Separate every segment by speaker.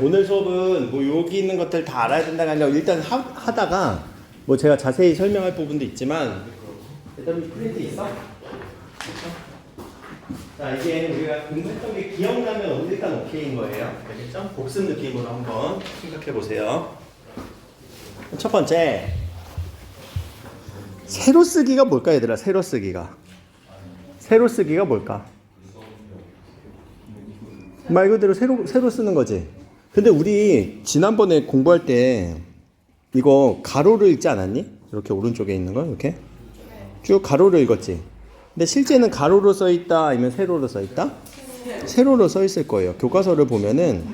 Speaker 1: 오늘 수업은 뭐 여기 있는 것들 다 알아야 된다가 아니라 일단 하다가 뭐 제가 자세히 설명할 부분도 있지만 일단 프린트 있어? 자, 이게 우리가 공부했던 게 기억나면 일단 오케이인 거예요. 알겠죠? 복습 느낌으로 한번 생각해 보세요. 첫 번째, 새로 쓰기가 뭘까 얘들아? 새로 쓰기가 뭘까? 말 그대로 새로 쓰는 거지. 근데 우리 지난번에 공부할 때 이거 가로를 읽지 않았니? 이렇게 오른쪽에 있는 거 이렇게 쭉 가로를 읽었지. 근데 실제는 가로로 써 있다 아니면 세로로 써 있다? 세로로 써 있을 거예요. 교과서를 보면은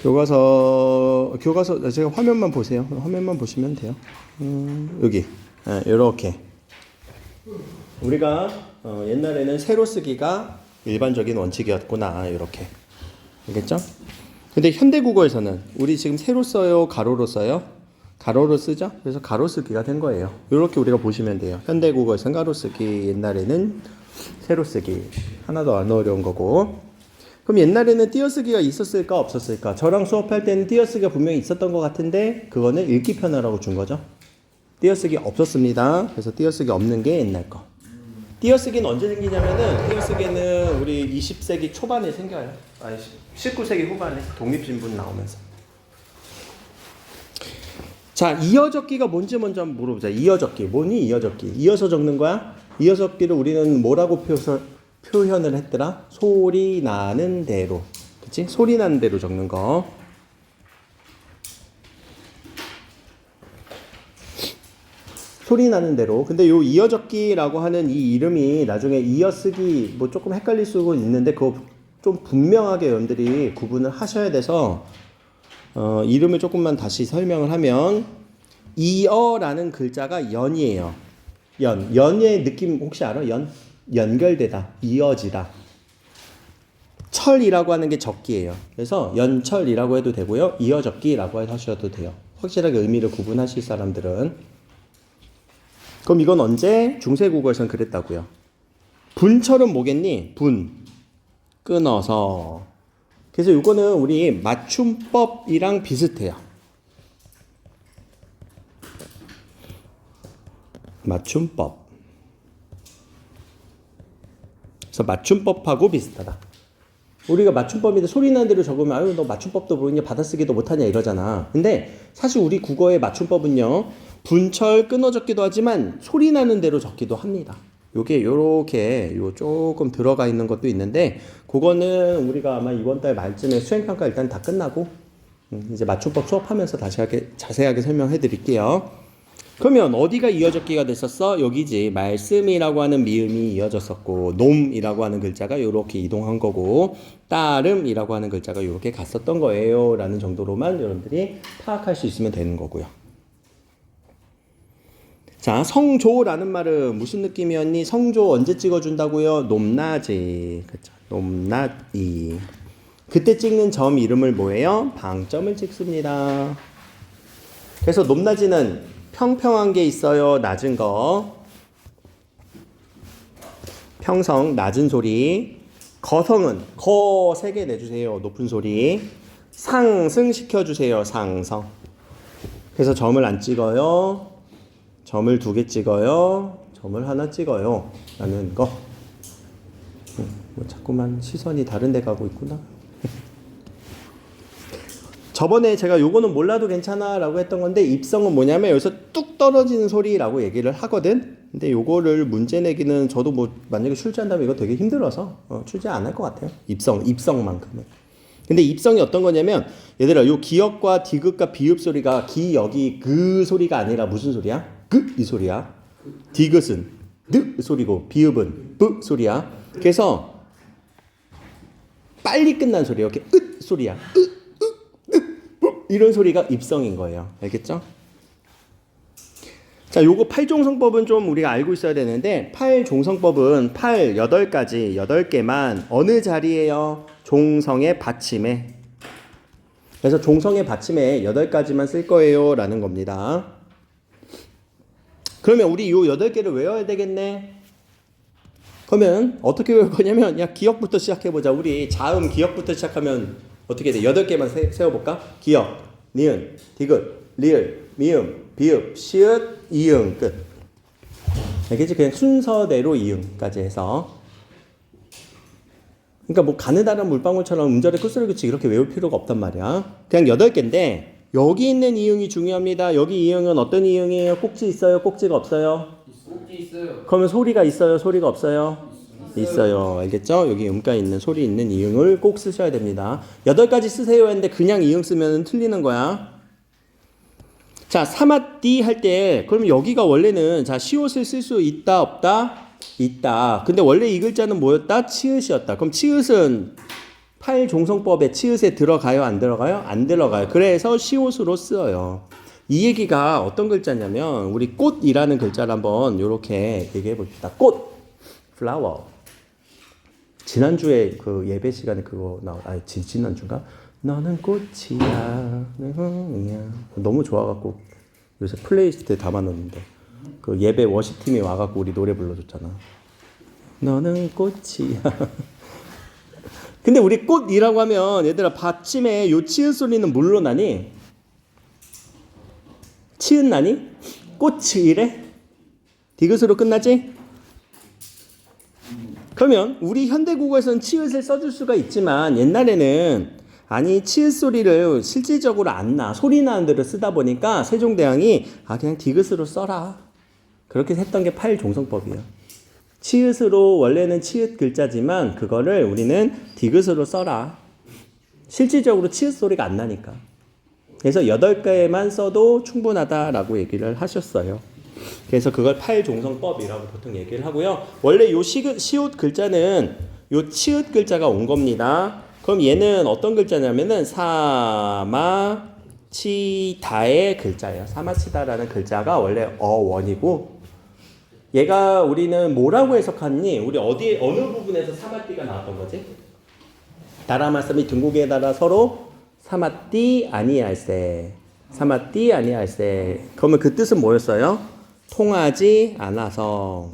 Speaker 1: 교과서 제가 화면만 보세요. 화면만 보시면 돼요. 여기 이렇게 우리가 옛날에는 세로 쓰기가 일반적인 원칙이었구나 이렇게 알겠죠? 근데 현대국어에서는 우리 지금 세로 써요, 가로로 써요? 가로로 쓰죠? 그래서 가로 쓰기가 된 거예요. 이렇게 우리가 보시면 돼요. 현대국어에서는 가로 쓰기, 옛날에는 세로 쓰기. 하나도 안 어려운 거고. 그럼 옛날에는 띄어쓰기가 있었을까 없었을까? 저랑 수업할 때는 띄어쓰기가 분명히 있었던 것 같은데 그거는 읽기 편하라고 준 거죠. 띄어쓰기 없었습니다. 그래서 띄어쓰기 없는 게 옛날 거. 띄어쓰기는 언제 생기냐면은 띄어쓰기는 우리 20세기 초반에 생겨요. 아니 19세기 후반에 독립신분 나오면서. 자, 이어적기가 뭔지 먼저 한번 물어보자. 이어적기. 뭐니 이어적기? 이어서 적는 거야? 이어적기를 우리는 뭐라고 표현을 했더라? 소리 나는 대로. 그치? 소리 나는 대로 적는 거. 소리 나는 대로. 근데 요 이어적기라고 하는 이 이름이 나중에 이어쓰기 뭐 조금 헷갈릴 수가 있는데 그거 좀 분명하게 여러분들이 구분을 하셔야 돼서 이름을 조금만 다시 설명을 하면 이어라는 글자가 연이에요. 연의 느낌 혹시 알아? 연결되다, 이어지다. 철이라고 하는 게 적기예요. 그래서 연철이라고 해도 되고요. 이어적기라고 하셔도 돼요. 확실하게 의미를 구분하실 사람들은. 그럼 이건 언제? 중세국어에서는 그랬다고요. 분철은 뭐겠니? 끊어서. 그래서 이거는 우리 맞춤법이랑 비슷해요. 맞춤법. 그래서 맞춤법하고 비슷하다. 우리가 맞춤법인데 소리 나는 대로 적으면 아유 너 맞춤법도 모르냐 받아쓰기도 못하냐 이러잖아. 근데 사실 우리 국어의 맞춤법은요. 분철 끊어 적기도 하지만 소리 나는 대로 적기도 합니다. 요게 요렇게 요 조금 들어가 있는 것도 있는데 그거는 우리가 아마 이번 달 말쯤에 수행평가 일단 다 끝나고 이제 맞춤법 수업하면서 다시 자세하게 설명해 드릴게요. 그러면 어디가 이어적기가 됐었어? 여기지. 말씀이라고 하는 미음이 이어졌었고 놈이라고 하는 글자가 요렇게 이동한 거고 따름이라고 하는 글자가 요렇게 갔었던 거예요 라는 정도로만 여러분들이 파악할 수 있으면 되는 거고요. 자, 성조라는 말은 무슨 느낌이었니? 성조 언제 찍어준다고요? 높낮이. 그쵸? 높낮이. 그때 찍는 점 이름을 뭐예요? 방점을 찍습니다. 그래서 높낮이는 평평한 게 있어요. 낮은 거. 평성, 낮은 소리. 거성은 거 3개 내주세요. 높은 소리. 상승시켜주세요. 상성. 그래서 점을 안 찍어요. 점을 2개 찍어요. 점을 1 찍어요. 라는 거. 뭐 자꾸만 시선이 다른 데 가고 있구나. 저번에 제가 요거는 몰라도 괜찮아 라고 했던 건데 입성은 뭐냐면 여기서 뚝 떨어지는 소리라고 얘기를 하거든. 근데 요거를 문제 내기는 저도 뭐 만약에 출제한다면 이거 되게 힘들어서 출제 안 할 것 같아요. 입성만큼은. 근데 입성이 어떤 거냐면 얘들아 요 기역과 디귿과 비읍 소리가 기 여기 그 소리가 아니라 무슨 소리야? 이 소리야. 디귿은 느 소리고 비읍은 뿌 소리야. 그래서 빨리 끝난 소리 이렇게 으 소리야. 이런 소리가 입성인 거예요. 알겠죠? 자, 요거 8종성법은 좀 우리가 알고 있어야 되는데 8종성법은 8가지 8개만 어느 자리에요? 종성의 받침에. 그래서 종성의 받침에 8가지만 쓸 거예요 라는 겁니다. 그러면 우리 요 8개를 외워야 되겠네. 그러면 어떻게 외울 거냐면 야 기억부터 시작해보자. 우리 자음 기억부터 시작하면 어떻게 돼? 8개만 세워볼까? 기억, 니은, 디귿, 리을, 미음, 비읍, 시읒, 이응 끝. 알겠지? 그냥 순서대로 이응까지 해서. 그러니까 뭐 가느다란 물방울처럼 음절의 끝소리 규칙 이렇게 외울 필요가 없단 말이야. 그냥 8개인데 여기 있는 이응이 중요합니다. 여기 이응은 어떤 이응이에요? 꼭지 있어요? 꼭지가 없어요?
Speaker 2: 꼭지 있어요.
Speaker 1: 그러면 소리가 있어요? 소리가 없어요? 있어요. 알겠죠? 여기 음가 있는 소리 있는 이응을 꼭 쓰셔야 됩니다. 8가지 쓰세요 했는데 그냥 이응 쓰면 틀리는 거야. 자, 사마띠 할 때 그러면 여기가 원래는 자 시옷을 쓸 수 있다 없다? 있다. 근데 원래 이 글자는 뭐였다? 치읓이었다. 그럼 치읓은 팔종성법에 치읓에 들어가요? 안 들어가요? 안 들어가요. 그래서 시옷으로 쓰여요. 이 얘기가 어떤 글자냐면 우리 꽃이라는 글자를 한번 이렇게 얘기해 봅시다. 꽃, flower. 지난주에 그 예배 시간에 그거 지난주인가? 너는 꽃이야, 흥이야. 너무 좋아갖고 요새 플레이리스트에 담아놓는데 그 예배 워십팀이 와갖고 우리 노래 불러줬잖아. 너는 꽃이야. 근데 우리 꽃이라고 하면 얘들아 받침에 요 치읓 소리는 뭘로 나니? 치읓 나니? 꽃이래? 디귿으로 끝나지? 그러면 우리 현대국어에서는 치읓을 써줄 수가 있지만 옛날에는 아니 치읓 소리를 실질적으로 안 나. 소리 나는 대로 쓰다 보니까 세종대왕이 그냥 디귿으로 써라. 그렇게 했던 게 팔종성법이에요. 치읓으로 원래는 치읓 글자지만 그거를 우리는 디귿으로 써라. 실질적으로 치읓 소리가 안 나니까. 그래서 8개만 써도 충분하다라고 얘기를 하셨어요. 그래서 그걸 팔종성법이라고 보통 얘기를 하고요. 원래 요 시옷 글자는 요 치읓 글자가 온 겁니다. 그럼 얘는 어떤 글자냐면은 사마치다의 글자예요. 사마치다라는 글자가 원래 어원이고 얘가 우리는 뭐라고 해석하니? 우리 어디에 어느 부분에서 사마띠가 나왔던 거지? 다라마삼이 등고개에 달아 서로 사마띠 아니할세. 사마띠 아니할세. 그러면 그 뜻은 뭐였어요? 통하지 않아서.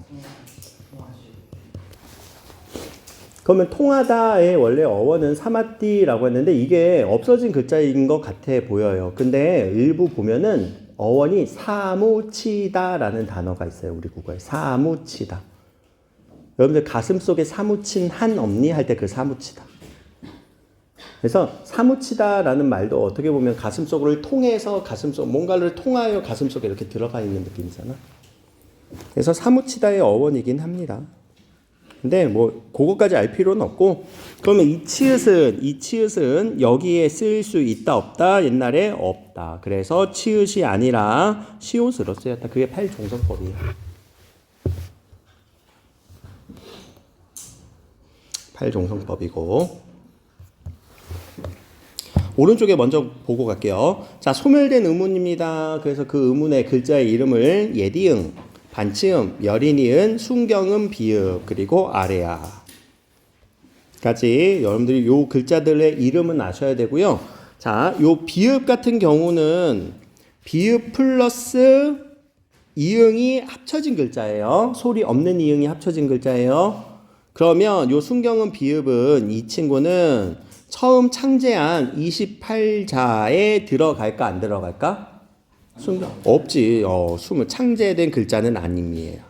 Speaker 1: 그러면 통하다의 원래 어원은 사마띠라고 했는데 이게 없어진 글자인 것 같아 보여요. 근데 일부 보면은 어원이 사무치다라는 단어가 있어요. 우리 국어에 사무치다. 여러분들 가슴 속에 사무친 한 없니? 할 때 그 사무치다. 그래서 사무치다라는 말도 어떻게 보면 가슴 속을 통해서 가슴 속 뭔가를 통하여 가슴 속에 이렇게 들어가 있는 느낌이잖아. 그래서 사무치다의 어원이긴 합니다. 근데 뭐 그거까지 알 필요는 없고 그러면 이 치읓은 여기에 쓸 수 있다 없다? 옛날에 없다. 그래서 치읓이 아니라 시옷으로 쓰였다. 그게 팔종성법이에요. 팔종성법이고 오른쪽에 먼저 보고 갈게요. 자, 소멸된 의문입니다. 그래서 그 의문의 글자의 이름을 예디응, 반치음, 여린이은, 순경음, 비읍, 그리고 아래야 까지 여러분들이 요 글자들의 이름은 아셔야 되고요. 자, 요 비읍 같은 경우는 비읍 플러스 이응이 합쳐진 글자예요. 소리 없는 이응이 합쳐진 글자예요. 그러면 요 순경음, 비읍은 이 친구는 처음 창제한 28자에 들어갈까 안 들어갈까? 없지. 창제된 글자는 아님이에요.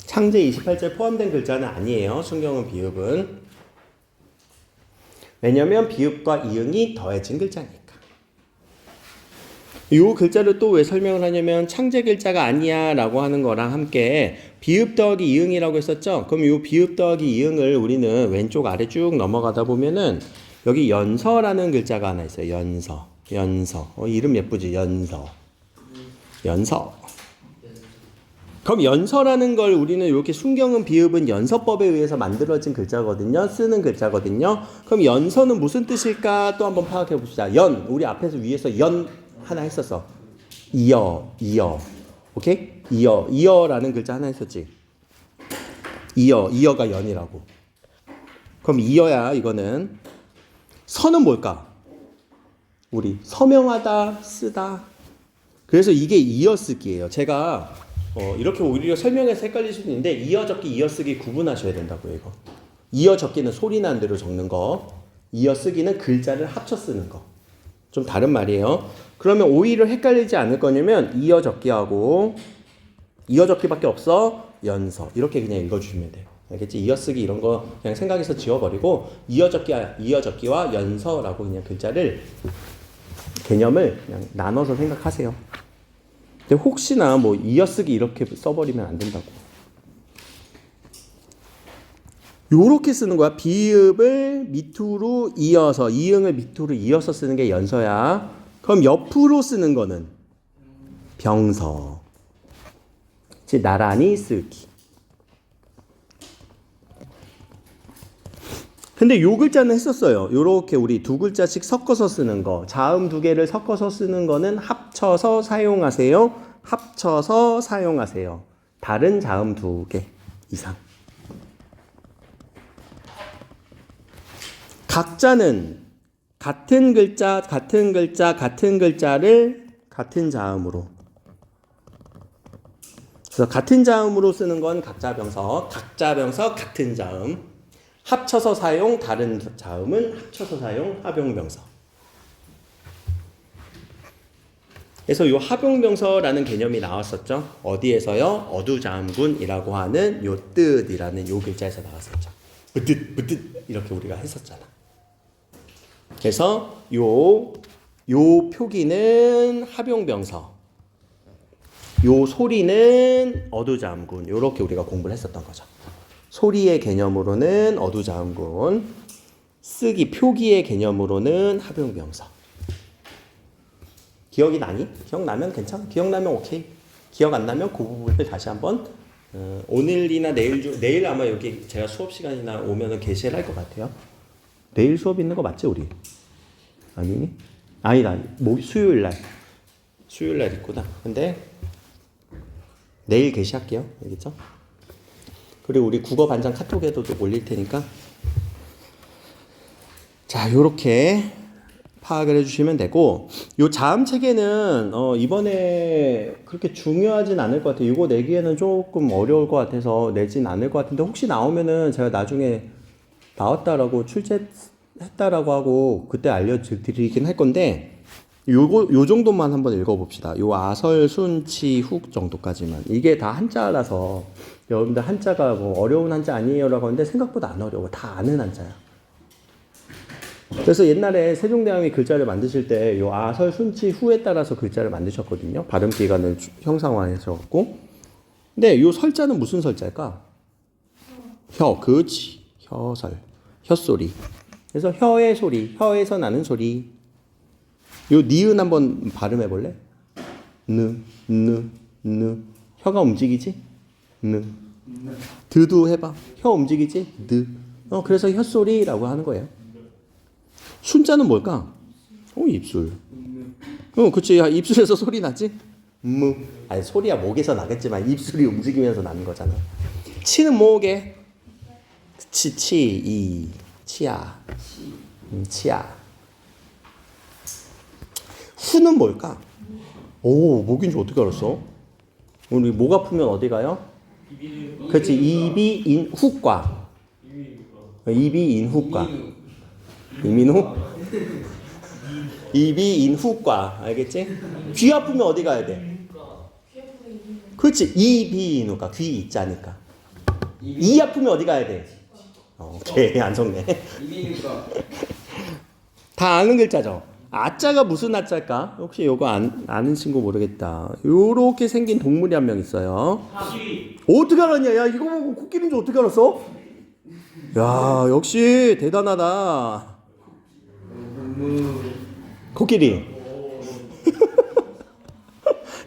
Speaker 1: 창제 28자에 포함된 글자는 아니에요. 순경은 비읍은. 왜냐면 비읍과 이응이 더해진 글자니까. 이 글자를 또 왜 설명을 하냐면 창제 글자가 아니야 라고 하는 거랑 함께 비읍 더하기 이응이라고 했었죠. 그럼 이 비읍 더하기 이응을 우리는 왼쪽 아래 쭉 넘어가다 보면은 여기 연서라는 글자가 하나 있어요. 연서. 이름 예쁘지? 연서. 그럼 연서라는 걸 우리는 이렇게 순경은 비읍은 연서법에 의해서 만들어진 글자거든요. 쓰는 글자거든요. 그럼 연서는 무슨 뜻일까? 또 한번 파악해 봅시다. 우리 앞에서 위에서 연 하나 했었어. 이어. 오케이? 이어라는 글자 하나 했었지. 이어가 연이라고. 그럼 이어야 이거는. 서는 뭘까? 우리 서명하다, 쓰다. 그래서 이게 이어쓰기예요. 제가 이렇게 오히려 설명해서 헷갈릴 수도 있는데 이어적기, 이어쓰기 구분하셔야 된다고요. 이거. 이어적기는 소리 나는 대로 적는 거, 이어쓰기는 글자를 합쳐 쓰는 거. 좀 다른 말이에요. 그러면 오히려 헷갈리지 않을 거냐면 이어적기하고 이어적기밖에 없어. 연서. 이렇게 그냥 읽어주시면 돼요. 알겠지? 이어쓰기 이런 거 그냥 생각해서 지워버리고 이어적기와 연서라고 그냥 글자를 개념을 그냥 나눠서 생각하세요. 근데 혹시나 뭐 이어쓰기 이렇게 써버리면 안 된다고. 요렇게 쓰는 거야. 비읍을 밑으로 이어서, 이응을 밑으로 이어서 쓰는 게 연서야. 그럼 옆으로 쓰는 거는 병서. 즉 나란히 쓰기. 근데 요 글자는 했었어요. 요렇게 우리 두 글자씩 섞어서 쓰는 거. 자음 두 개를 섞어서 쓰는 거는 합쳐서 사용하세요. 합쳐서 사용하세요. 다른 자음 두 개 이상. 각자는 같은 글자, 같은 글자를 같은 자음으로. 그래서 같은 자음으로 쓰는 건 각자병서, 같은 자음. 합쳐서 사용, 다른 자음은 합쳐서 사용, 합용병서. 그래서 이 합용병서라는 개념이 나왔었죠. 어디에서요? 어두자음군이라고 하는 요 뜻이라는 요 글자에서 나왔었죠. 부뜻 이렇게 우리가 했었잖아. 그래서 요 표기는 합용병서, 요 소리는 어두자음군, 요렇게 우리가 공부를 했었던 거죠. 소리의 개념으로는 어두자음군, 쓰기 표기의 개념으로는 합용병서. 기억이 나니? 기억나면 괜찮아. 기억나면 오케이. 기억 안 나면 그 부분을 다시 한번 오늘이나 내일 아마 여기 제가 수업 시간이나 오면은 게시를 할 것 같아요. 내일 수업 있는 거 맞지 우리? 아니니? 아니다. 수요일 날 있구나. 근데 내일 게시할게요. 알겠죠? 그리고 우리 국어 반장 카톡에도 좀 올릴 테니까. 자, 요렇게 파악을 해주시면 되고, 요 자음 체계는 이번에 그렇게 중요하진 않을 것 같아요. 이거 내기에는 조금 어려울 것 같아서 내진 않을 것 같은데, 혹시 나오면은 제가 나중에 나왔다라고 출제했다라고 하고 그때 알려드리긴 할 건데, 요 정도만 한번 읽어봅시다. 요 아설, 순, 치, 훅 정도까지만. 이게 다 한자라서 여러분들 한자가 뭐 어려운 한자 아니에요라고 하는데 생각보다 안 어려워. 다 아는 한자야. 그래서 옛날에 세종대왕이 글자를 만드실 때 요 아설, 순, 치, 후에 따라서 글자를 만드셨거든요. 발음 기관을 형상화해서갖고. 근데 요 설자는 무슨 설자일까? 그치. 혀설. 혀소리. 그래서 혀의 소리. 혀에서 나는 소리. 요 니은 한번 발음해 볼래? 느. 혀가 움직이지? 느. 드도 해봐. 혀 움직이지? 느. 그래서 혀소리라고 하는 거예요. 순자는 뭘까? 입술. 그치. 입술에서 소리 나지? 아니, 소리야 목에서 나겠지만 입술이 움직이면서 나는 거잖아. 치는 뭐게? 치야. 후는 뭘까? 목인 줄 어떻게 알았어? 우리 목 아프면 어디 가요? 그렇지. 입이 인 후과. 입이 인 후과. 이민후? 입이 인 후과. 알겠지? 귀 아프면 어디 가야 돼? 그렇지. 입이 인 후과. 귀 있자니까. 이 아프면 어디 가야 돼? 오케이. 안 속네. 다 아는 글자죠? 아자가 무슨 아자일까? 혹시 요거 아는 친구 모르겠다. 요렇게 생긴 동물이 한 명 있어요. 어떻게 알았냐? 야, 이거 보고 코끼리인 줄 어떻게 알았어? 야, 역시 대단하다. 코끼리.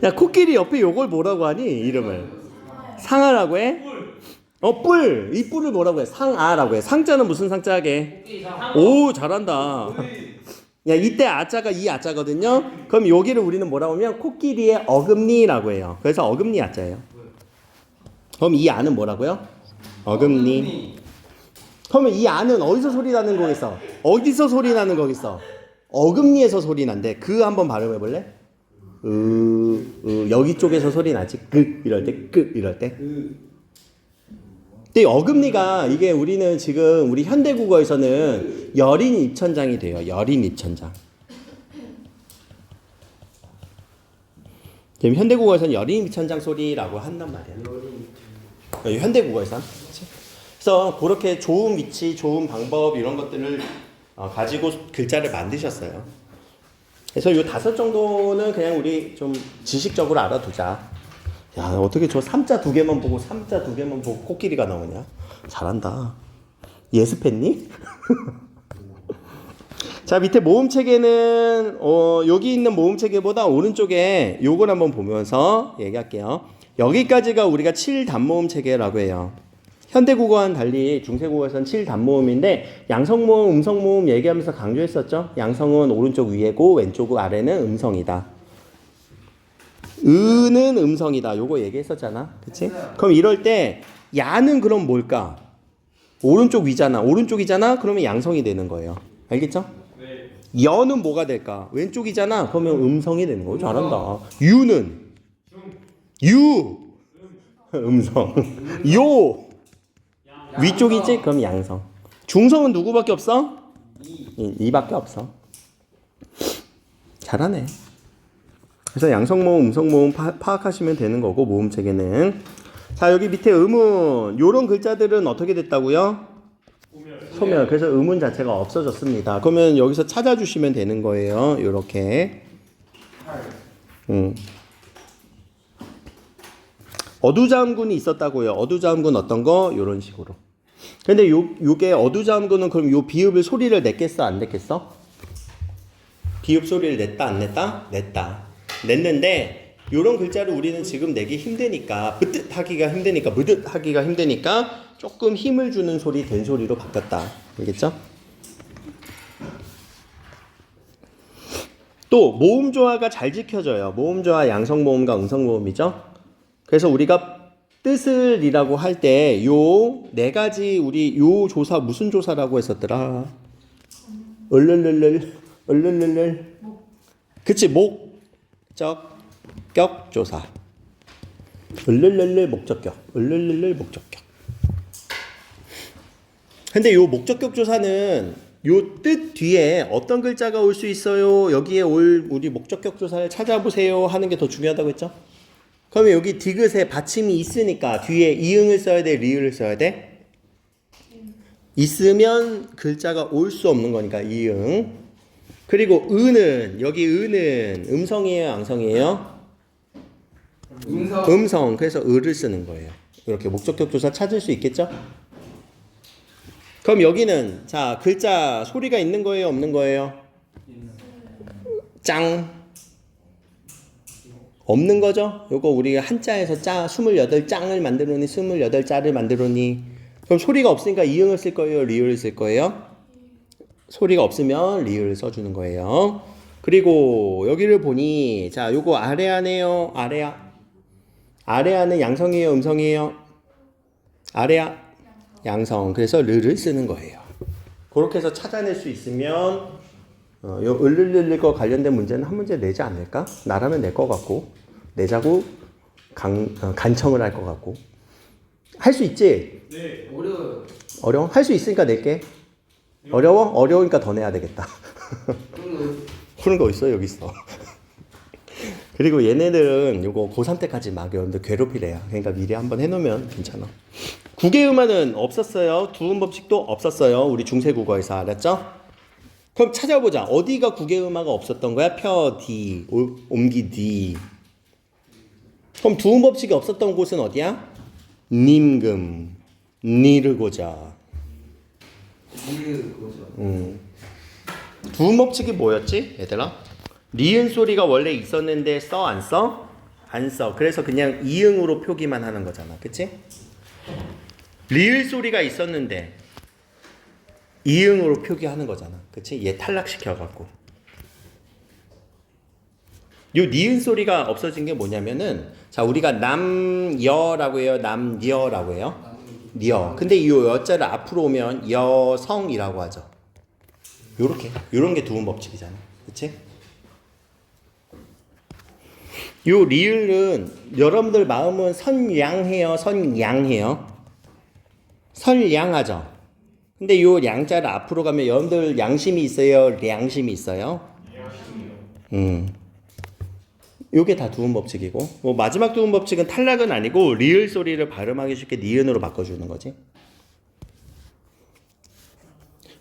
Speaker 1: 야, 코끼리 옆에 요걸 뭐라고 하니? 이름을. 상아라고 해? 뿔. 이 뿔을 뭐라고 해? 상아라고 해. 상자는 무슨 상자게? 오, 잘한다. 야, 이때 아자가 이 아자거든요. 그럼 여기를 우리는 뭐라고 하면 코끼리의 어금니라고 해요. 그래서 어금니 아자예요. 그럼 이 아는 뭐라고요? 어금니. 그러면 이 아는 어디서 소리 나는 거겠어? 어디서 소리 나는 거겠어? 어금니에서 소리 난대. 그 한번 발음해 볼래? 여기 쪽에서 소리 나지. 이럴 때, 이럴 때. 근데 어금니가 이게 우리는 지금 우리 현대국어에서는 여린 입천장이 돼요. 여린 입천장. 지금 현대국어에서는 여린 입천장 소리라고 한단 말이야. 현대국어에서는. 그래서 그렇게 좋은 위치, 좋은 방법 이런 것들을 가지고 글자를 만드셨어요. 그래서 요 5 정도는 그냥 우리 좀 지식적으로 알아두자. 야, 어떻게 저 3자 2개만 보고 3자 2개만 보고 코끼리가 나오냐? 잘한다. 예습했니? 자, 밑에 모음 체계는 여기 있는 모음 체계보다 오른쪽에 요걸 한번 보면서 얘기할게요. 여기까지가 우리가 7단모음 체계라고 해요. 현대국어와는 달리 중세국어에서는 7단모음인데 양성모음, 음성모음 얘기하면서 강조했었죠. 양성은 오른쪽 위에고 왼쪽 아래는 음성이다. 은은 음성이다. 요거 얘기했었잖아. 그치? 그럼 이럴 때 야는 그럼 뭘까? 오른쪽 위잖아. 오른쪽이잖아. 그러면 양성이 되는 거예요. 알겠죠? 네. 여는 뭐가 될까? 왼쪽이잖아. 그러면 음성이 되는 거예요. 잘한다. 유는 유 음성. 요 위쪽이지? 그럼 양성. 중성은 누구밖에 없어? 이밖에 없어. 잘하네. 그래서 양성모음, 음성모음 파악하시면 되는 거고 모음 체계는. 자, 여기 밑에 음운 요런 글자들은 어떻게 됐다고요? 소멸. 그래서 음운 자체가 없어졌습니다. 그러면 여기서 찾아주시면 되는 거예요. 요렇게. 어두자음군이 있었다고요. 어두자음군 어떤 거? 요런 식으로. 근데 요게 어두자음군은 그럼 요 비읍을 소리를 냈겠어? 안 냈겠어? 비읍 소리를 냈다? 안 냈다? 냈다. 냈는데 요런 글자를 우리는 지금 내기 힘드니까 브듯 하기가 힘드니까 무듯 하기가 힘드니까 조금 힘을 주는 소리 된 소리로 바꿨다. 알겠죠? 또 모음 조화가 잘 지켜져요. 모음 조화 양성 모음과 음성 모음이죠. 그래서 우리가 뜻을이라고 할 때 요 네 가지 우리 요 조사 무슨 조사라고 했었더라? 얼른얼른 그치 목적격 조사. 얼른얼른 목적격. 얼른얼른 목적격. 근데 요 목적격 조사는 요 뜻 뒤에 어떤 글자가 올 수 있어요? 여기에 올 우리 목적격 조사를 찾아보세요 하는 게 더 중요하다고 했죠? 그러면 여기 디귿에 받침이 있으니까 뒤에 이응을 써야 돼, 리을을 써야 돼? 있으면 글자가 올 수 없는 거니까 이응. 그리고 은은 여기 은은 음성이에요, 양성이에요? 음성. 그래서 을을 쓰는 거예요. 이렇게 목적격 조사 찾을 수 있겠죠? 그럼 여기는 자 글자 소리가 있는 거예요, 없는 거예요? 짱. 없는 거죠? 요거 우리가 한자에서 28짱을 만들어니 28자를 만들어니 그럼 소리가 없으니까 이응을 쓸 거예요? 리을을 쓸 거예요? 소리가 없으면 리을을 써주는 거예요. 그리고 여기를 보니 자 요거 아래아네요. 아래아는 양성이에요? 음성이에요? 아래아 양성. 그래서 르를 쓰는 거예요. 그렇게 해서 찾아낼 수 있으면 요 을르르르과 관련된 문제는 한 문제 내지 않을까? 나라면 낼 것 같고 내자고 간청을 할 것 같고 할 수 있지?
Speaker 2: 네. 어려워요.
Speaker 1: 어려워? 할 수 있으니까 낼게. 어려워? 어려우니까 더 내야 되겠다. 그런 거 있어? 여기 있어. 그리고 얘네들은 요거 고3 때까지 막 여러분들 괴롭히래요. 그러니까 미리 한번 해놓으면 괜찮아. 국외음화는 없었어요. 두음 법칙도 없었어요. 우리 중세국어에서 알았죠? 그럼 찾아보자. 어디가 국외음화가 없었던 거야? 펴, 디, 옮기, 디. 그럼 두음 법칙이 없었던 곳은 어디야? 님금, 니르고자. 두음 법칙이 뭐였지? 얘들아? 리은 소리가 원래 있었는데 써, 안 써? 안 써. 그래서 그냥 이응으로 표기만 하는 거잖아. 그치? 리을 소리가 있었는데 이응으로 표기하는 거잖아. 그치? 얘 탈락시켜갖고. 요 니은 소리가 없어진 게 뭐냐면은 자 우리가 남여라고 해요. 남여라고 해요. 여. 근데 이 여자를 앞으로 오면 여성이라고 하죠. 요렇게. 요런 게 두음 법칙이잖아. 그치? 요 리을은 여러분들 마음은 선량해요, 선양해요? 선량하죠. 근데 요 양자를 앞으로 가면 여러분들 양심이 있어요, 량심이 있어요? 요게 다 두음 법칙이고, 뭐 마지막 두음 법칙은 탈락은 아니고 리을 소리를 발음하기 쉽게 니은으로 바꿔주는 거지.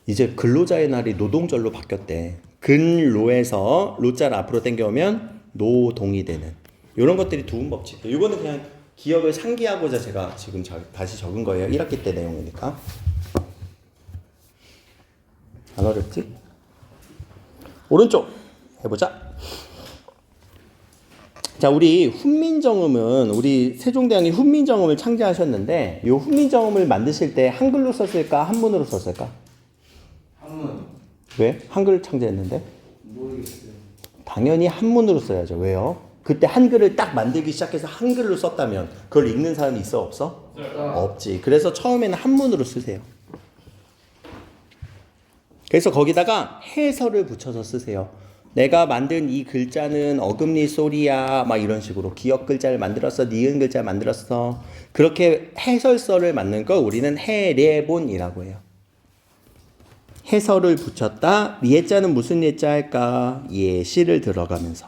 Speaker 1: 이제 근로자의 날이 노동절로 바뀌었대. 근로에서 로자를 앞으로 당겨오면 노동이 되는 이런 것들이 두음 법칙이에요. 이거는 그냥 기억을 상기하고자 제가 지금 다시 적은 거예요. 1학기 때 내용이니까. 안 어렵지? 오른쪽 해보자. 자, 우리 훈민정음은 우리 세종대왕이 훈민정음을 창제하셨는데 이 훈민정음을 만드실 때 한글로 썼을까 한문으로 썼을까?
Speaker 2: 한문.
Speaker 1: 왜? 한글을 창제했는데?
Speaker 2: 모르겠어요.
Speaker 1: 당연히 한문으로 써야죠. 왜요? 그때 한글을 딱 만들기 시작해서 한글로 썼다면 그걸 읽는 사람이 있어 없어?
Speaker 2: 네.
Speaker 1: 없지. 그래서 처음에는 한문으로 쓰세요. 그래서 거기다가 해설을 붙여서 쓰세요. 내가 만든 이 글자는 어금니 소리야 막 이런 식으로 기역 글자를 만들었어, 니은 글자를 만들었어. 그렇게 해설서를 만든 거 우리는 해례본이라고 해요. 해설을 붙였다. 예자는 무슨 예자 할까? 예시를 들어가면서.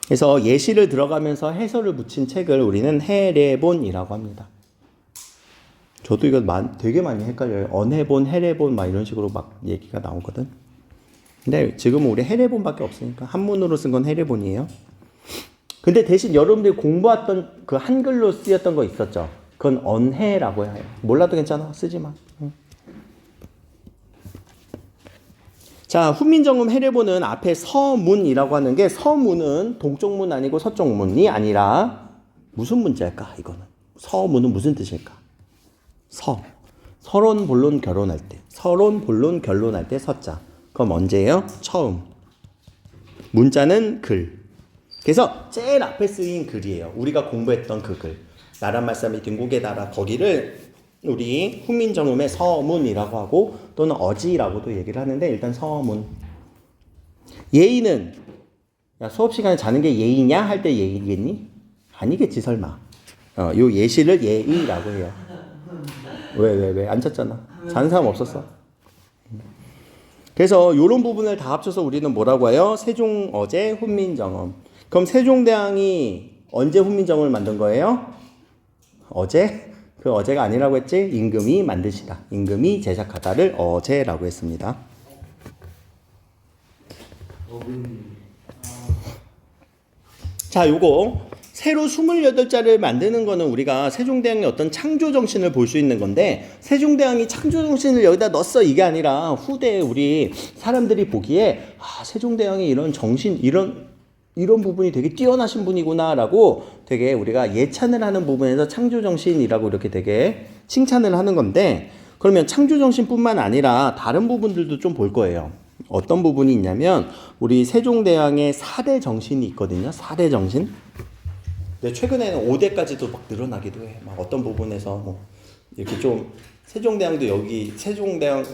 Speaker 1: 그래서 예시를 들어가면서 해설을 붙인 책을 우리는 해례본이라고 합니다. 저도 이거 되게 많이 헷갈려요. 언해본, 해례본 막 이런 식으로 막 얘기가 나오거든. 근데 지금은 우리 해례본밖에 없으니까 한문으로 쓴 건 해례본이에요. 근데 대신 여러분들이 공부했던 그 한글로 쓰였던 거 있었죠. 그건 언해라고 해요. 몰라도 괜찮아. 쓰지 마. 자, 훈민정음 해례본은 앞에 서문이라고 하는 게 서문은 동쪽문 아니고 서쪽문이 아니라 무슨 문자일까? 이거는 서문은 무슨 뜻일까? 서론 본론 결론할 때 서론 본론 결론할 때 서자. 그럼 언제예요? 처음. 문자는 글. 그래서 제일 앞에 쓰인 글이에요. 우리가 공부했던 그 글. 나란 말씀이 딩곡에 달아 거기를 우리 훈민정음의 서문이라고 하고 또는 어지라고도 얘기를 하는데 일단 서문. 예의는 야, 수업 시간에 자는 게 예의냐 할 때 예의겠니? 아니겠지 설마. 요 예시를 예의라고 해요. 왜 안 잤잖아. 자는 사람 없었어. 그래서 이런 부분을 다 합쳐서 우리는 뭐라고 해요? 세종 어제 훈민정음. 그럼 세종대왕이 언제 훈민정음을 만든 거예요? 어제? 그 어제가 아니라고 했지? 임금이 만드시다. 임금이 제작하다를 어제라고 했습니다. 자, 요거 새로 28자를 만드는 거는 우리가 세종대왕의 어떤 창조 정신을 볼 수 있는 건데 세종대왕이 창조 정신을 여기다 넣었어 이게 아니라 후대에 우리 사람들이 보기에 아, 세종대왕이 이런 정신 이런 부분이 되게 뛰어나신 분이구나라고 되게 우리가 예찬을 하는 부분에서 창조정신이라고 이렇게 되게 칭찬을 하는 건데 그러면 창조정신뿐만 아니라 다른 부분들도 좀 볼 거예요. 어떤 부분이 있냐면 우리 세종대왕의 4대 정신이 있거든요. 4대 정신. 근데 최근에는 5대까지도 막 늘어나기도 해. 막 어떤 부분에서 뭐 이렇게 좀 세종대왕도 여기 세종대왕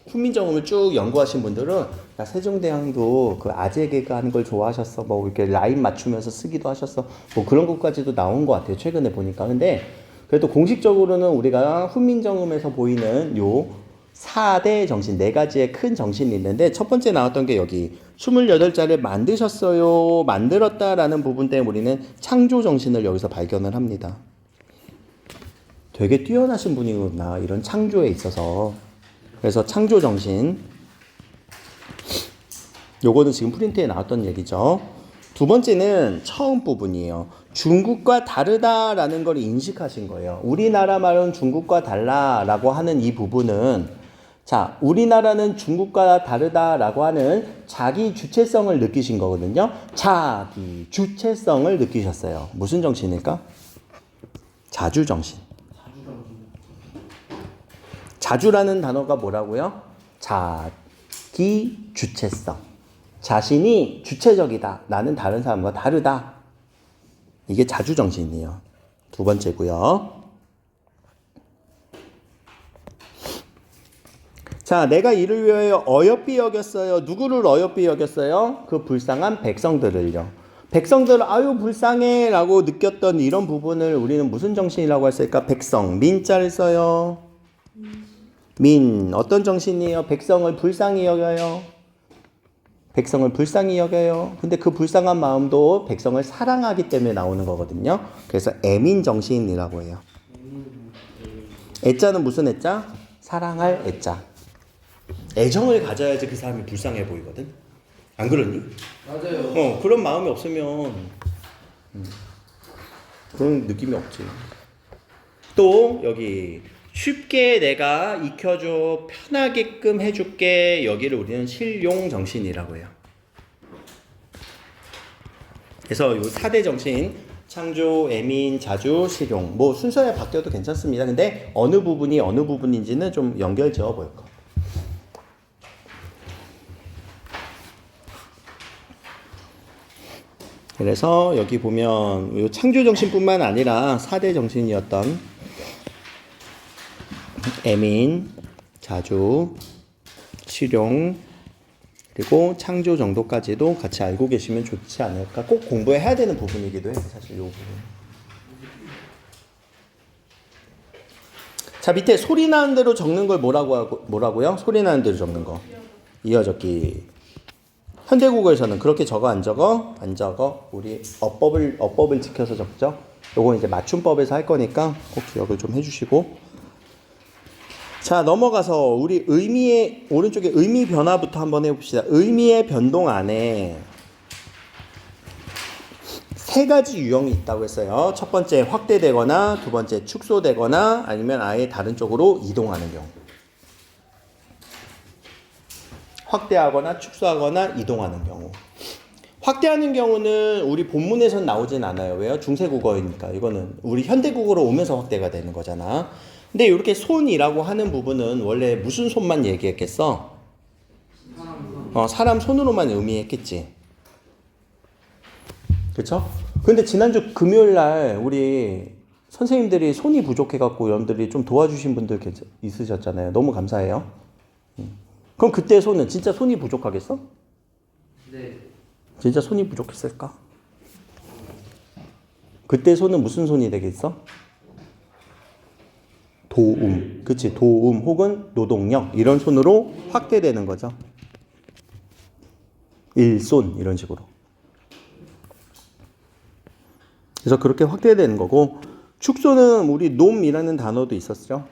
Speaker 1: 훈민정음을 쭉 연구하신 분들은 야, 세종대왕도 그 아재 개그 하는 걸 좋아하셨어. 뭐 이렇게 라인 맞추면서 쓰기도 하셨어. 뭐 그런 것까지도 나온 것 같아요. 최근에 보니까. 근데 그래도 공식적으로는 우리가 훈민정음에서 보이는 요 4대 정신, 4가지의 큰 정신이 있는데 첫 번째 나왔던 게 여기 28자를 만드셨어요. 만들었다라는 부분 때문에 우리는 창조 정신을 여기서 발견을 합니다. 되게 뛰어나신 분이구나. 이런 창조에 있어서. 그래서 창조 정신. 요거는 지금 프린트에 나왔던 얘기죠. 두 번째는 처음 부분이에요. 중국과 다르다라는 걸 인식하신 거예요. 우리나라 말은 중국과 달라라고 하는 이 부분은 자, 우리나라는 중국과 다르다라고 하는 자기 주체성을 느끼신 거거든요. 자기 주체성을 느끼셨어요. 무슨 정신일까? 자주 정신. 자주라는 단어가 뭐라고요? 자기 주체성. 자신이 주체적이다. 나는 다른 사람과 다르다. 이게 자주 정신이에요. 두 번째고요. 자, 내가 이를 위하여 어여삐 여겼어요. 누구를 어여삐 여겼어요? 그 불쌍한 백성들을요. 백성들 아유 불쌍해 라고 느꼈던 이런 부분을 우리는 무슨 정신이라고 했을까? 백성, 민자를 써요. 민, 어떤 정신이에요? 백성을 불쌍히 여겨요. 백성을 불쌍히 여겨요. 근데 그 불쌍한 마음도 백성을 사랑하기 때문에 나오는 거거든요. 그래서 애민 정신이라고 해요. 애자는 무슨 애자? 사랑할 애자. 애정을 가져야지 그 사람이 불쌍해 보이거든. 안 그러니?
Speaker 2: 맞아요.
Speaker 1: 그런 마음이 없으면 그런 느낌이 없지. 또 여기 쉽게 내가 익혀줘 편하게끔 해줄게. 여기를 우리는 실용 정신이라고 해요. 그래서 요 4대 정신 창조, 애민, 자주, 실용 뭐 순서에 바뀌어도 괜찮습니다. 근데 어느 부분이 어느 부분인지는 좀 연결 지어 볼 거. 그래서 여기 보면 요 창조 정신뿐만 아니라 4대 정신이었던 애민, 자주, 실용 그리고 창조 정도까지도 같이 알고 계시면 좋지 않을까. 꼭 공부해야 되는 부분이기도 해요. 사실 요 부분. 자, 밑에 소리 나는 대로 적는 걸 뭐라고요? 소리 나는 대로 적는 거. 이어적기. 현대국어에서는 그렇게 적어 안 적어? 안 적어. 우리 어법을 지켜서 적죠. 요건 이제 맞춤법에서 할 거니까 꼭 기억을 좀 해주시고. 자, 넘어가서 우리 의미의 오른쪽에 의미 변화부터 한번 해봅시다. 의미의 변동 안에 세 가지 유형이 있다고 했어요. 첫 번째 확대되거나, 두 번째 축소되거나, 아니면 아예 다른 쪽으로 이동하는 경우. 확대하거나 축소하거나 이동하는 경우. 확대하는 경우는 우리 본문에선 나오진 않아요. 왜요? 중세국어이니까. 이거는 우리 현대국어로 오면서 확대가 되는 거잖아. 근데 이렇게 손이라고 하는 부분은 원래 무슨 손만 얘기했겠어? 사람 손으로만 의미했겠지. 그쵸? 근데 지난주 금요일 날 우리 선생님들이 손이 부족해갖고 여러분들이 좀 도와주신 분들 있으셨잖아요. 너무 감사해요. 그럼 그때 손은 진짜 손이 부족하겠어?
Speaker 2: 네.
Speaker 1: 진짜 손이 부족했을까? 그때 손은 무슨 손이 되겠어? 도움. 그치? 도움 혹은 노동력 이런 손으로 확대되는 거죠. 일손 이런 식으로. 그래서 그렇게 확대되는 거고 축소는 우리 놈이라는 단어도 있었죠.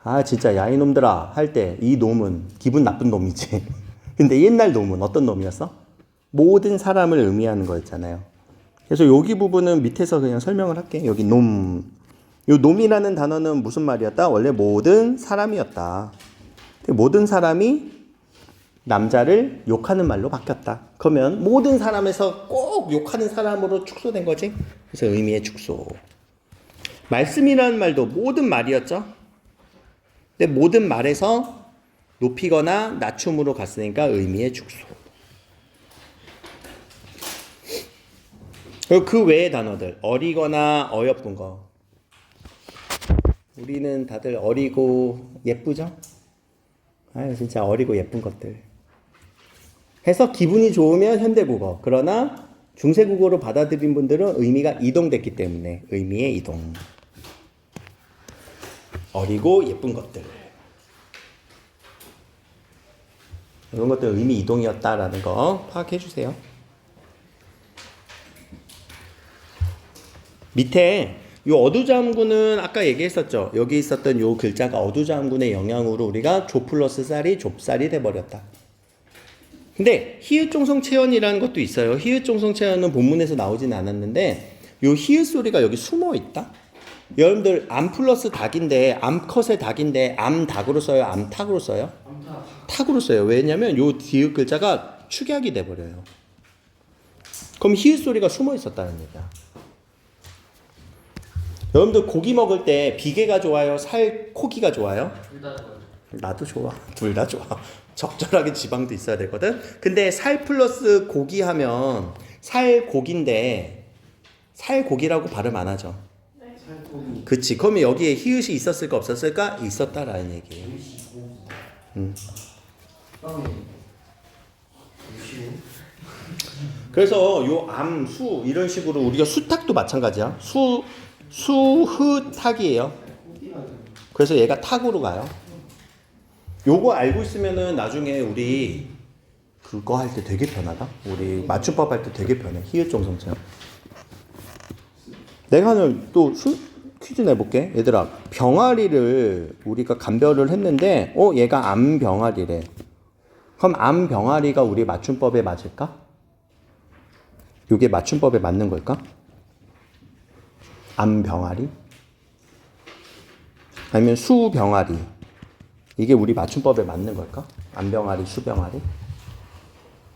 Speaker 1: 아 진짜 야 이놈들아 할 때 이 놈은 기분 나쁜 놈이지. 근데 옛날 놈은 어떤 놈이었어? 모든 사람을 의미하는 거였잖아요. 그래서 여기 부분은 밑에서 그냥 설명을 할게. 여기 놈. 요 놈이라는 단어는 무슨 말이었다? 원래 모든 사람이었다. 모든 사람이 남자를 욕하는 말로 바뀌었다. 그러면 모든 사람에서 꼭 욕하는 사람으로 축소된 거지. 그래서 의미의 축소. 말씀이라는 말도 모든 말이었죠. 근데 모든 말에서 높이거나 낮춤으로 갔으니까 의미의 축소. 그리고 그 외의 단어들 어리거나 어여쁜 거. 우리는 다들 어리고 예쁘죠? 아유 진짜 어리고 예쁜 것들 해서 기분이 좋으면 현대국어. 그러나 중세국어로 받아들인 분들은 의미가 이동됐기 때문에 의미의 이동. 어리고 예쁜 것들 이런 것들 의미 이동이었다라는 거 파악해 주세요. 밑에 요 어두잠군은 아까 얘기했었죠. 여기 있었던 요 글자가 어두잠군의 영향으로 우리가 조 플러스 쌀이 좁쌀이 돼버렸다. 근데 히읗종성 체언이라는 것도 있어요. 히읗종성 체언은 본문에서 나오진 않았는데 요 히읗 소리가 여기 숨어 있다. 여러분들 암 플러스 닭인데 암컷의 닭인데 암닭으로 써요? 암탉으로 써요? 닭으로 써요. 왜냐면 요 디귿 글자가 축약이 돼버려요. 그럼 히읗 소리가 숨어 있었다는 얘기야. 여러분들 고기 먹을 때 비계가 좋아요? 살코기가 좋아요?
Speaker 2: 둘 다 좋아요.
Speaker 1: 나도 좋아. 둘 다 좋아. 적절하게 지방도 있어야 되거든. 근데 살 플러스 고기 하면 살고기인데 살고기라고 발음 안 하죠.
Speaker 2: 살코기.
Speaker 1: 그치. 그러면 여기에 히읗이 있었을까 없었을까? 있었다라는 얘기예요.
Speaker 2: 빵이 유시우.
Speaker 1: 그래서 요 암, 수 이런 식으로 우리가 수탁도 마찬가지야. 수흐탁이에요. 그래서 얘가 탁으로 가요. 요거 알고 있으면은 나중에 우리 그거 할 때 되게 편하다. 우리 맞춤법 할 때 되게 편해. 히읗정성처럼. 내가 오늘 또 퀴즈 내볼게. 얘들아, 병아리를 우리가 감별을 했는데, 얘가 암병아리래. 그럼 암병아리가 우리 맞춤법에 맞을까? 요게 맞춤법에 맞는 걸까? 암병아리? 아니면 수병아리? 이게 우리 맞춤법에 맞는 걸까? 암병아리, 수병아리?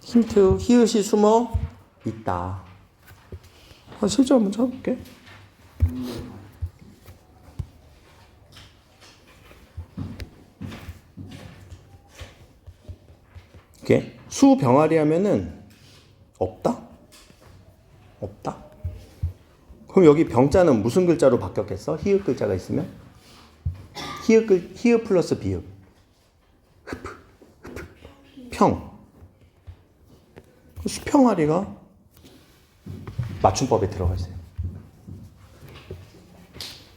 Speaker 1: 힌트, 히읗이 숨어 있다. 실제 한번 찾아볼게. 이렇게 수병아리 하면은 없다? 없다? 그럼 여기 병자는 무슨 글자로 바뀌었겠어? 히읗 글자가 있으면? 히읗 플러스 비읍. 평. 수평아리가 맞춤법에 들어가 있어요.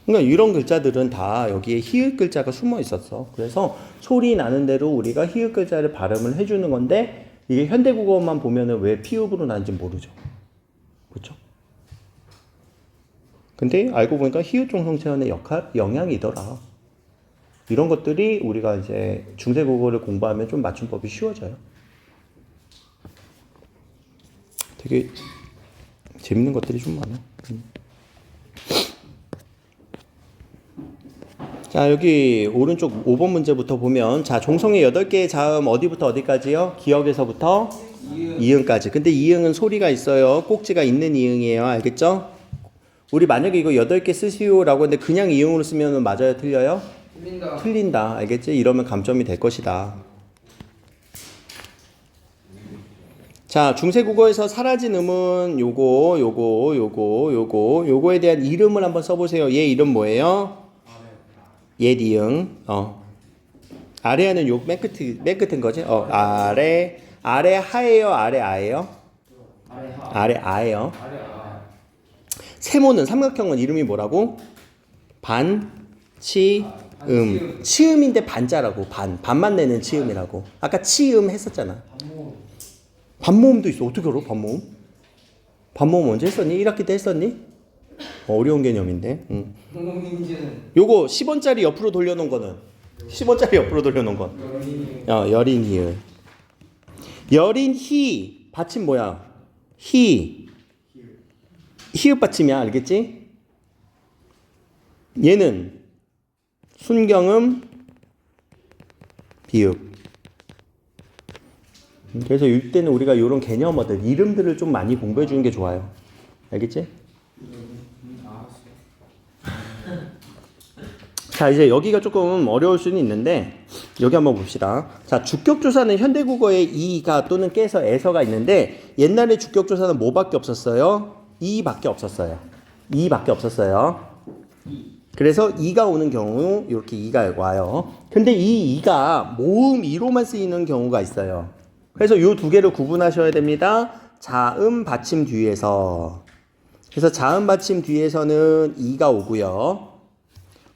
Speaker 1: 그러니까 이런 글자들은 다 여기에 히읗 글자가 숨어 있었어. 그래서 소리 나는 대로 우리가 히읗 글자를 발음을 해주는 건데 이게 현대국어만 보면은 왜 피읍으로 나는지 모르죠. 그렇죠? 근데 알고 보니까 히읗 정성체현의 영향이더라. 이런 것들이 우리가 이제 중세국어를 공부하면 좀 맞춤법이 쉬워져요. 되게 재밌는 것들이 좀 많아. 자, 여기 오른쪽 5번 문제부터 보면, 자, 종성의 8개의 자음 어디부터 어디까지요? 기역에서부터 이응까지. 근데 이응은 소리가 있어요. 꼭지가 있는 이응이에요. 알겠죠? 우리 만약에 이거 8개 쓰시오라고 했는데 그냥 이응으로 쓰면 맞아요? 틀려요?
Speaker 2: 틀린다.
Speaker 1: 틀린다. 알겠지? 이러면 감점이 될 것이다. 자, 중세국어에서 사라진 음은 요거에 대한 이름을 한번 써보세요. 얘 이름 뭐예요? 옛 이응. 아래하는 요 맨 끝인 거지? 아래 하예요? 아래 아예요? 아래 아예요. 세모는 삼각형은 이름이 뭐라고? 치음인데 반자라고. 반만 내는 치음이라고. 아까 치음 했었잖아. 반모음도 있어. 어떻게 알아? 반모음 언제 했었니? 1학기 때 했었니? 어려운 개념인데. 요거 10원짜리 옆으로 돌려놓은 거는 10원짜리 옆으로 돌려놓은 건 여린 히읗. 여린 히 받침 뭐야? 히읗 받침이야. 알겠지? 얘는 순경음 비읍. 그래서 이때는 우리가 이런 개념어들, 이름들을 좀 많이 공부해 주는 게 좋아요. 알겠지? 자, 이제 여기가 조금 어려울 수는 있는데 여기 한번 봅시다. 자, 주격조사는 현대국어에 이가 또는 깨서 에서가 있는데 옛날에 주격조사는 뭐밖에 없었어요? 이밖에 없었어요. 이밖에 없었어요. 그래서 이가 오는 경우 이렇게 이가 와요. 근데 이 이가 모음 이로만 쓰이는 경우가 있어요. 그래서 이 두 개를 구분하셔야 됩니다. 자음 받침 뒤에서. 그래서 자음 받침 뒤에서는 이가 오고요.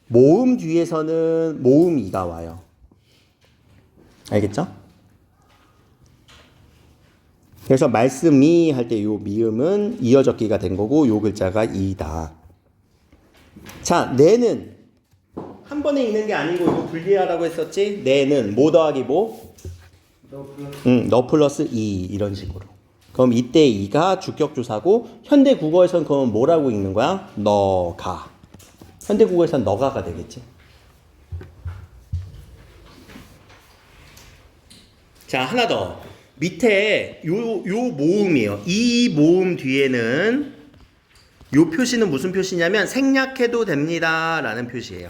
Speaker 1: 모음 뒤에서는 모음 이가 와요. 알겠죠? 그래서 말씀이 할 때 요 미음은 이어적기가 된 거고 요 글자가 이다. 자, 내는 한 번에 읽는 게 아니고 이거 분리하라고 했었지? 내는 뭐 더하기 뭐? 너 플러스 이 이런 식으로. 그럼 이때 이가 주격조사고 현대 국어에서는 그럼 뭐라고 읽는 거야? 너가. 현대 국어에서는 너가가 되겠지. 자, 하나 더. 밑에 요 모음이에요. 이 모음 뒤에는 요 표시는 무슨 표시냐면 생략해도 됩니다라는 표시예요.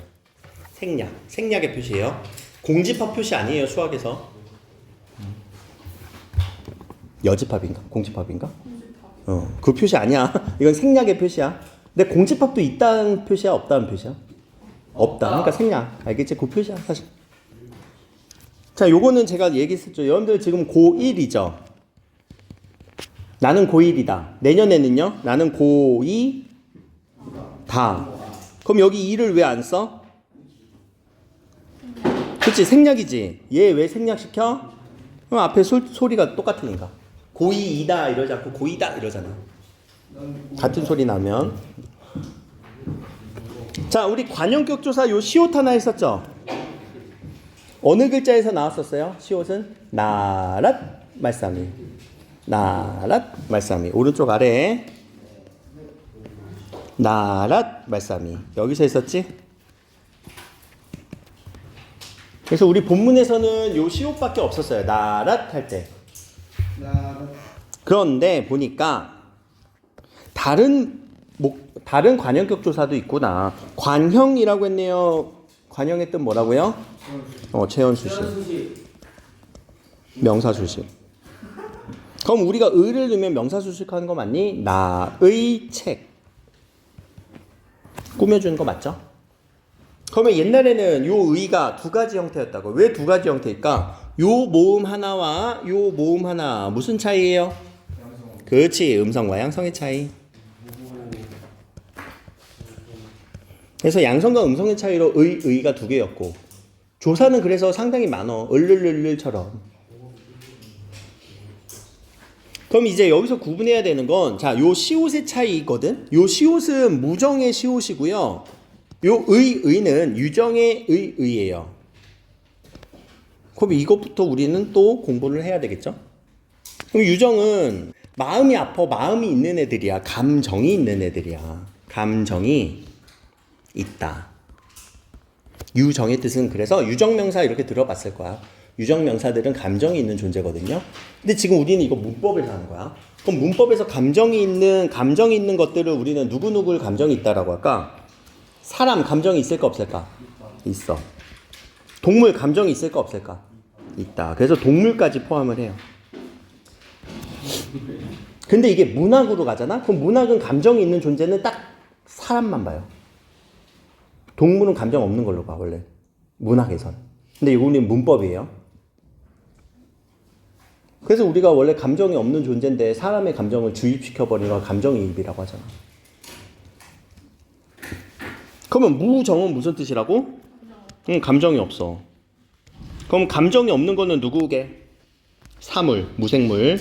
Speaker 1: 생략의 표시예요. 공집합 표시 아니에요, 수학에서. 여집합인가? 공집합인가? 그 표시 아니야. 이건 생략의 표시야. 근데 공집합도 있다는 표시야, 없다는 표시야? 없다. 그러니까 생략. 알겠지? 그 표시야, 사실. 자, 요거는 제가 얘기했었죠. 여러분들 지금 고1이죠. 나는 고1이다. 내년에는요? 나는 고2다. 그럼 여기 2를 왜 안 써? 그치, 생략이지. 얘 왜 생략시켜? 그럼 앞에 소리가 똑같으니까. 고2이다 이러지 않고 고2다 이러잖아. 같은 소리 나면. 자, 우리 관형격 조사 요 시옷 하나 했었죠? 어느 글자에서 나왔었어요? 시옷은 나랏 말싸미. 나랏 말싸미. 오른쪽 아래 나랏 말싸미. 여기서 했었지? 그래서 우리 본문에서는 요 시옷밖에 없었어요. 나랏 할 때. 그런데 보니까 다른 관형격 조사도 있구나. 관형이라고 했네요. 관형의 뜻 뭐라고요? 체언수식. 명사수식. 그럼 우리가 의를 넣으면 명사수식하는 거 맞니? 나의 책. 꾸며주는 거 맞죠? 그러면 옛날에는 요 의가 두 가지 형태였다고. 왜 두 가지 형태일까? 요 모음 하나와 요 모음 하나 무슨 차이예요? 그렇지, 음성과 양성의 차이. 그래서 양성과 음성의 차이로 의가 두 개였고, 조사는 그래서 상당히 많어. 을를를를처럼. 그럼 이제 여기서 구분해야 되는 건, 자, 요 시옷의 차이거든. 요 시옷은 무정의 시옷이고요. 요 의는 유정의 의예요. 그럼 이것부터 우리는 또 공부를 해야 되겠죠? 그럼 유정은 마음이 아파, 마음이 있는 애들이야. 감정이 있는 애들이야. 감정이 있다. 유정의 뜻은 그래서 유정명사 이렇게 들어봤을 거야. 유정명사들은 감정이 있는 존재거든요. 근데 지금 우리는 이거 문법에서 하는 거야. 그럼 문법에서 감정이 있는 것들을 우리는 누구누구를 감정이 있다라고 할까? 사람 감정이 있을까 없을까? 있어. 동물 감정이 있을까 없을까? 있다. 그래서 동물까지 포함을 해요. 근데 이게 문학으로 가잖아? 그럼 문학은 감정이 있는 존재는 딱 사람만 봐요. 동물은 감정 없는 걸로 봐, 원래. 문학에선. 근데 이거는 문법이에요. 그래서 우리가 원래 감정이 없는 존재인데 사람의 감정을 주입시켜버리는 걸 감정이입이라고 하잖아. 그러면 무정은 무슨 뜻이라고? 감정이 없어. 그럼 감정이 없는 거는 누구게? 사물, 무생물.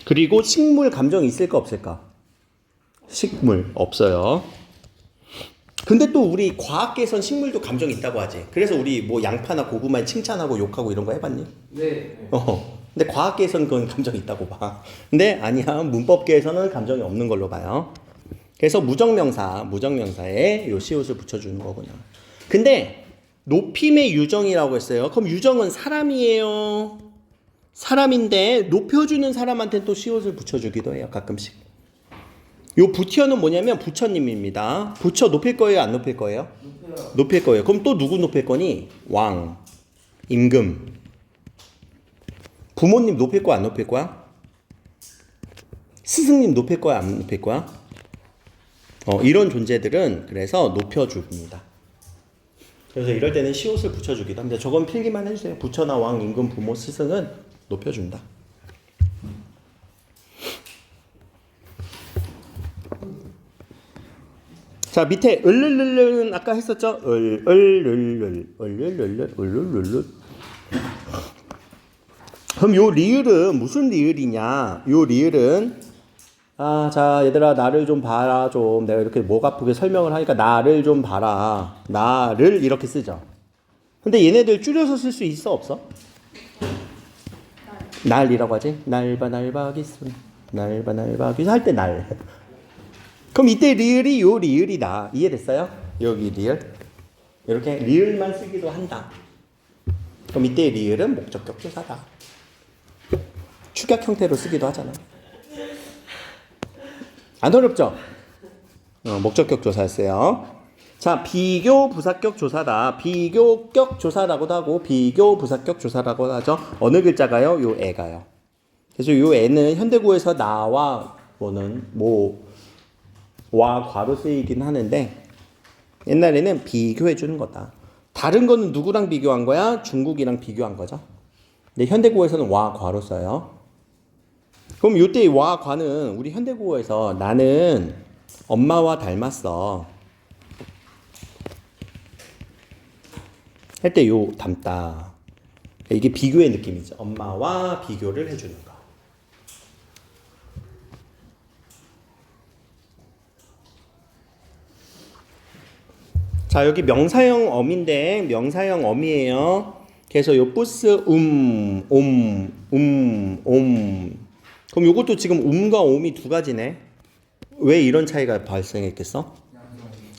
Speaker 1: 그리고 식물 감정이 있을까 없을까? 식물 없어요. 근데 또 우리 과학계에선 식물도 감정이 있다고 하지. 그래서 우리 뭐 양파나 고구마에 칭찬하고 욕하고 이런 거 해봤니?
Speaker 2: 네.
Speaker 1: 근데 과학계에서는 그건 감정이 있다고 봐. 근데 아니야, 문법계에서는 감정이 없는 걸로 봐요. 그래서 무정명사에 요 시옷을 붙여주는 거구나. 근데 높임의 유정이라고 했어요. 그럼 유정은 사람이에요. 사람인데 높여주는 사람한테 또 시옷을 붙여주기도 해요. 가끔씩. 요 부처는 뭐냐면 부처님입니다. 부처 높일 거예요, 안 높일 거예요? 높일 거예요. 그럼 또 누구 높일 거니? 왕, 임금. 부모님 높일 거야, 안 높일 거야? 스승님 높일 거야, 안 높일 거야? 이런 존재들은 그래서 높여줍니다. 그래서 이럴 때는 시옷을 붙여주기도 합니다. 저건 필기만 해주세요. 부처나 왕, 임금, 부모, 스승은 높여준다. 자, 밑에 을를를은 아까 했었죠? 을를를. 그럼 요 리을은 무슨 리을이냐? 요 리을은 자, 얘들아 나를 좀 봐라 좀. 내가 이렇게 목 아프게 설명을 하니까 나를 좀 봐라. 나를 이렇게 쓰죠. 근데 얘네들 줄여서 쓸 수 있어 없어? 날이라고 하지? 날바기순. 날바기순 할 때 날. 그럼 이때 리을이 요 리을이다. 이해됐어요? 여기 리을. 이렇게 리을만 쓰기도 한다. 그럼 이때 리을은 목적격 조사다. 축약 형태로 쓰기도 하잖아. 안 어렵죠? 목적격 조사였어요. 자, 비교 부사격 조사다. 비교격 조사라고도 하고 비교 부사격 조사라고도 하죠. 어느 글자가요? 요 애가요. 그래서 요 애는 현대구에서 나와 와 과로 쓰이긴 하는데 옛날에는 비교해 주는 거다. 다른 거는 누구랑 비교한 거야? 중국이랑 비교한 거죠. 근데 현대국어에서는 와, 과로 써요. 그럼 이때 와, 과는 우리 현대국어에서 나는 엄마와 닮았어 할 때 요 닮다. 이게 비교의 느낌이죠. 엄마와 비교를 해주는 거. 자, 여기 명사형 어미인데 명사형 어미예요. 그래서 요 부스 그럼 요것도 지금 과 옴이 두 가지네. 왜 이런 차이가 발생했겠어?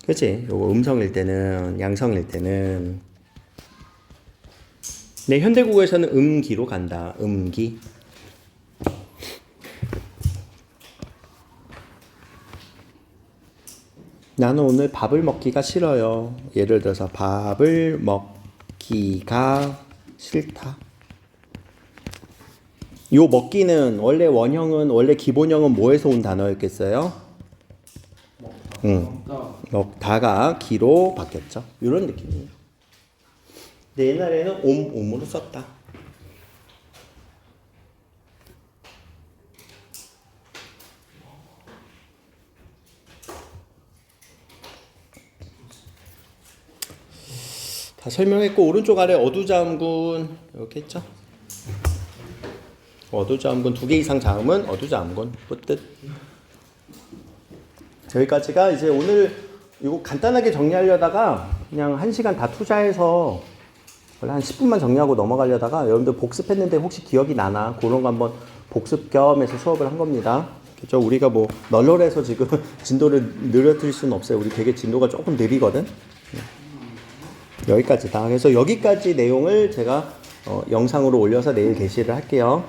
Speaker 1: 그렇지. 요거 음성일 때는 양성일 때는 네, 현대국어에서는 음기로 간다. 음기. 나는 오늘 밥을 먹기가 싫어요. 예를 들어서 밥을 먹기가 싫다. 요 먹기는 원래 원형은 원래 기본형은 뭐에서 온 단어였겠어요? 먹다가 기로 바뀌었죠. 이런 느낌이에요. 근데 옛날에는 옴으로 썼다. 다 설명했고 오른쪽 아래 어두자음군 이렇게 했죠. 어두자음군 2개 이상 자음은 어두자음군 뜻. 여기까지가 이제 오늘 이거 간단하게 정리하려다가 그냥 1시간 다 투자해서 원래 한 10분만 정리하고 넘어가려다가 여러분들 복습했는데 혹시 기억이 나나 그런 거 한번 복습 겸해서 수업을 한 겁니다. 그렇죠? 우리가 뭐 널널해서 지금 진도를 느려뜨릴 수는 없어요. 우리 되게 진도가 조금 느리거든. 여기까지다. 그래서 여기까지 내용을 제가 영상으로 올려서 내일 게시를 할게요.